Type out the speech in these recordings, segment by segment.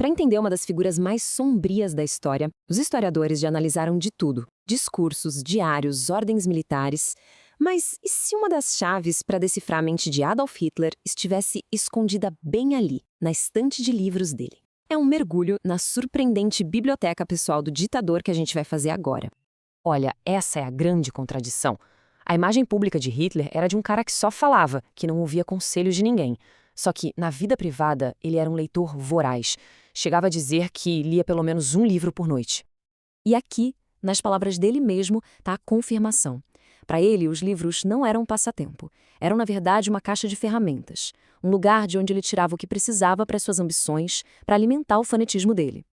Para entender uma das figuras mais sombrias da história, os historiadores já analisaram de tudo: discursos, diários, ordens militares. Mas e se uma das chaves para decifrar a mente de Adolf Hitler estivesse escondida bem ali, na estante de livros dele? É um mergulho na surpreendente biblioteca pessoal do ditador que a gente vai fazer agora. Olha, essa é a grande contradição. A imagem pública de Hitler era de um cara que só falava, que não ouvia conselhos de ninguém. Só que, na vida privada, ele era um leitor voraz. Chegava a dizer que lia pelo menos um livro por noite. E aqui, nas palavras dele mesmo, está a confirmação. Para ele, os livros não eram um passatempo. Eram, na verdade, uma caixa de ferramentas. Um lugar de onde ele tirava o que precisava para suas ambições, para alimentar o fanatismo dele.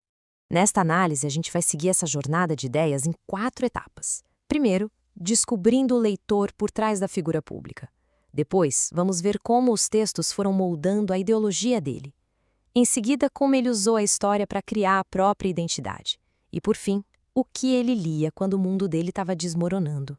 Nesta análise, a gente vai seguir essa jornada de ideias em 4 etapas. Primeiro, descobrindo o leitor por trás da figura pública. Depois, vamos ver como os textos foram moldando a ideologia dele. Em seguida, como ele usou a história para criar a própria identidade. E, por fim, o que ele lia quando o mundo dele estava desmoronando.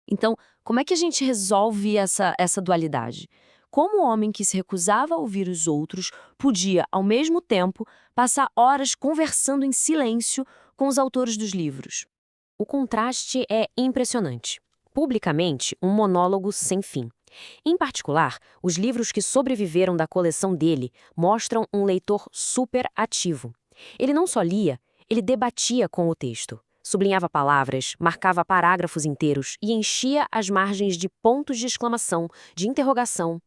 Então, como é que a gente resolve essa dualidade? Como o homem que se recusava a ouvir os outros podia, ao mesmo tempo, passar horas conversando em silêncio com os autores dos livros? O contraste é impressionante. Publicamente, um monólogo sem fim. Em particular, os livros que sobreviveram da coleção dele mostram um leitor super ativo. Ele não só lia, ele debatia com o texto. Sublinhava palavras, marcava parágrafos inteiros e enchia as margens de pontos de exclamação, de interrogação.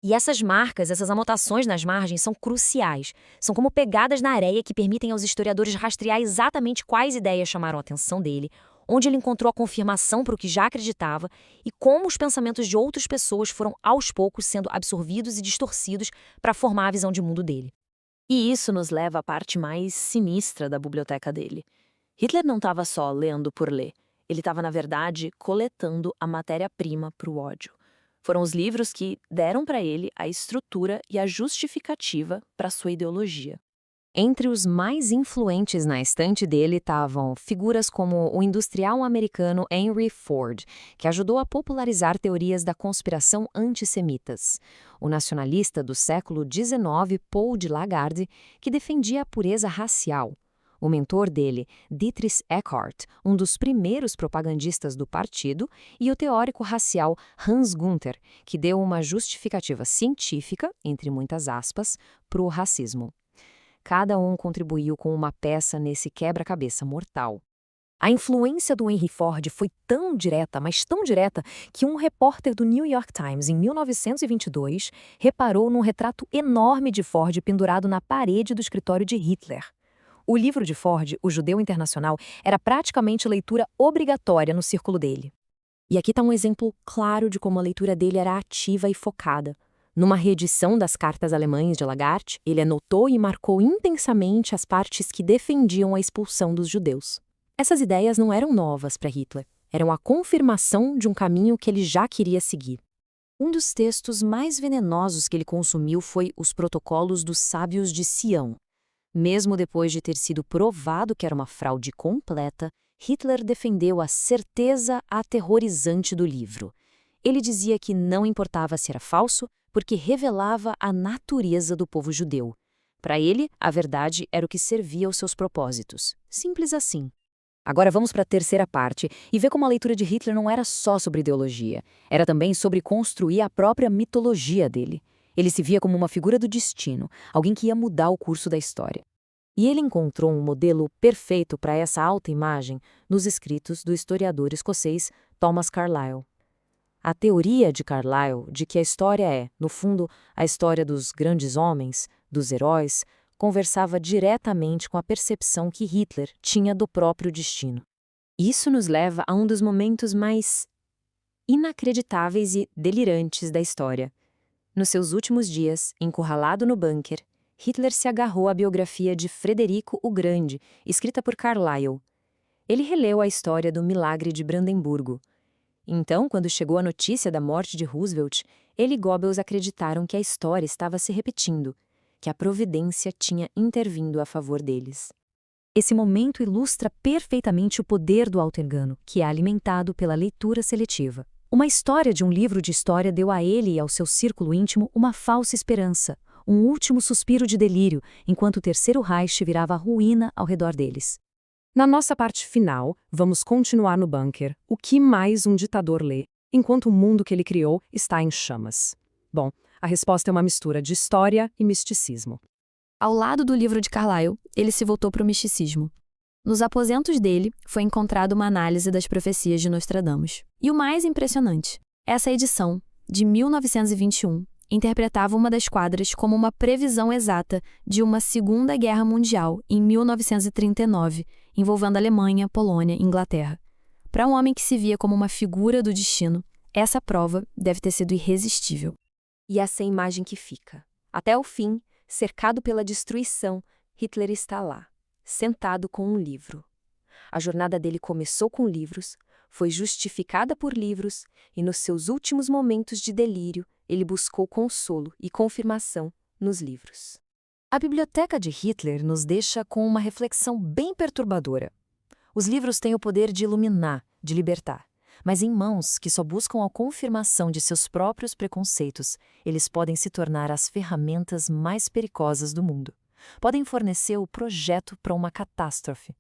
E essas marcas, essas anotações nas margens são cruciais. São como pegadas na areia que permitem aos historiadores rastrear exatamente quais ideias chamaram a atenção dele, onde ele encontrou a confirmação para o que já acreditava e como os pensamentos de outras pessoas foram aos poucos sendo absorvidos e distorcidos para formar a visão de mundo dele. E isso nos leva à parte mais sinistra da biblioteca dele. Hitler não estava só lendo por ler, ele estava, na verdade, coletando a matéria-prima para o ódio. Foram os livros que deram para ele a estrutura e a justificativa para sua ideologia. Entre os mais influentes na estante dele estavam figuras como o industrial americano Henry Ford, que ajudou a popularizar teorias da conspiração antissemitas, o nacionalista do século XIX Paul de Lagarde, que defendia a pureza racial, o mentor dele, Dietrich Eckart, um dos primeiros propagandistas do partido, e o teórico racial Hans Gunther, que deu uma justificativa científica, entre muitas aspas, para o racismo. Cada um contribuiu com uma peça nesse quebra-cabeça mortal. A influência do Henry Ford foi tão direta, mas tão direta, que um repórter do New York Times, em 1922, reparou num retrato enorme de Ford pendurado na parede do escritório de Hitler. O livro de Ford, O Judeu Internacional, era praticamente leitura obrigatória no círculo dele. E aqui está um exemplo claro de como a leitura dele era ativa e focada. Numa reedição das cartas alemãs de Lagarde, ele anotou e marcou intensamente as partes que defendiam a expulsão dos judeus. Essas ideias não eram novas para Hitler, eram a confirmação de um caminho que ele já queria seguir. Um dos textos mais venenosos que ele consumiu foi Os Protocolos dos Sábios de Sião. Mesmo depois de ter sido provado que era uma fraude completa, Hitler defendeu a certeza aterrorizante do livro. Ele dizia que não importava se era falso, porque revelava a natureza do povo judeu. Para ele, a verdade era o que servia aos seus propósitos. Simples assim. Agora vamos para a terceira parte e ver como a leitura de Hitler não era só sobre ideologia. Era também sobre construir a própria mitologia dele. Ele se via como uma figura do destino, alguém que ia mudar o curso da história. E ele encontrou um modelo perfeito para essa autoimagem nos escritos do historiador escocês Thomas Carlyle. A teoria de Carlyle de que a história é, no fundo, a história dos grandes homens, dos heróis, conversava diretamente com a percepção que Hitler tinha do próprio destino. Isso nos leva a um dos momentos mais inacreditáveis e delirantes da história. Nos seus últimos dias, encurralado no bunker, Hitler se agarrou à biografia de Frederico o Grande, escrita por Carlyle. Ele releu a história do Milagre de Brandemburgo. Então, quando chegou a notícia da morte de Roosevelt, ele e Goebbels acreditaram que a história estava se repetindo, que a providência tinha intervindo a favor deles. Esse momento ilustra perfeitamente o poder do auto-engano, que é alimentado pela leitura seletiva. Uma história de um livro de história deu a ele e ao seu círculo íntimo uma falsa esperança, um último suspiro de delírio, enquanto o Terceiro Reich virava ruína ao redor deles. Na nossa parte final, vamos continuar no bunker. O que mais um ditador lê, enquanto o mundo que ele criou está em chamas? Bom, a resposta é uma mistura de história e misticismo. Ao lado do livro de Carlyle, ele se voltou para o misticismo. Nos aposentos dele, foi encontrada uma análise das profecias de Nostradamus. E o mais impressionante, essa edição, de 1921, interpretava uma das quadras como uma previsão exata de uma Segunda Guerra Mundial em 1939, envolvendo Alemanha, Polônia e Inglaterra. Para um homem que se via como uma figura do destino, essa prova deve ter sido irresistível. E essa é a imagem que fica. Até o fim, cercado pela destruição, Hitler está lá, sentado com um livro. A jornada dele começou com livros, foi justificada por livros, e nos seus últimos momentos de delírio, ele buscou consolo e confirmação nos livros. A biblioteca de Hitler nos deixa com uma reflexão bem perturbadora. Os livros têm o poder de iluminar, de libertar. Mas em mãos que só buscam a confirmação de seus próprios preconceitos, eles podem se tornar as ferramentas mais perigosas do mundo. Podem fornecer o projeto para uma catástrofe.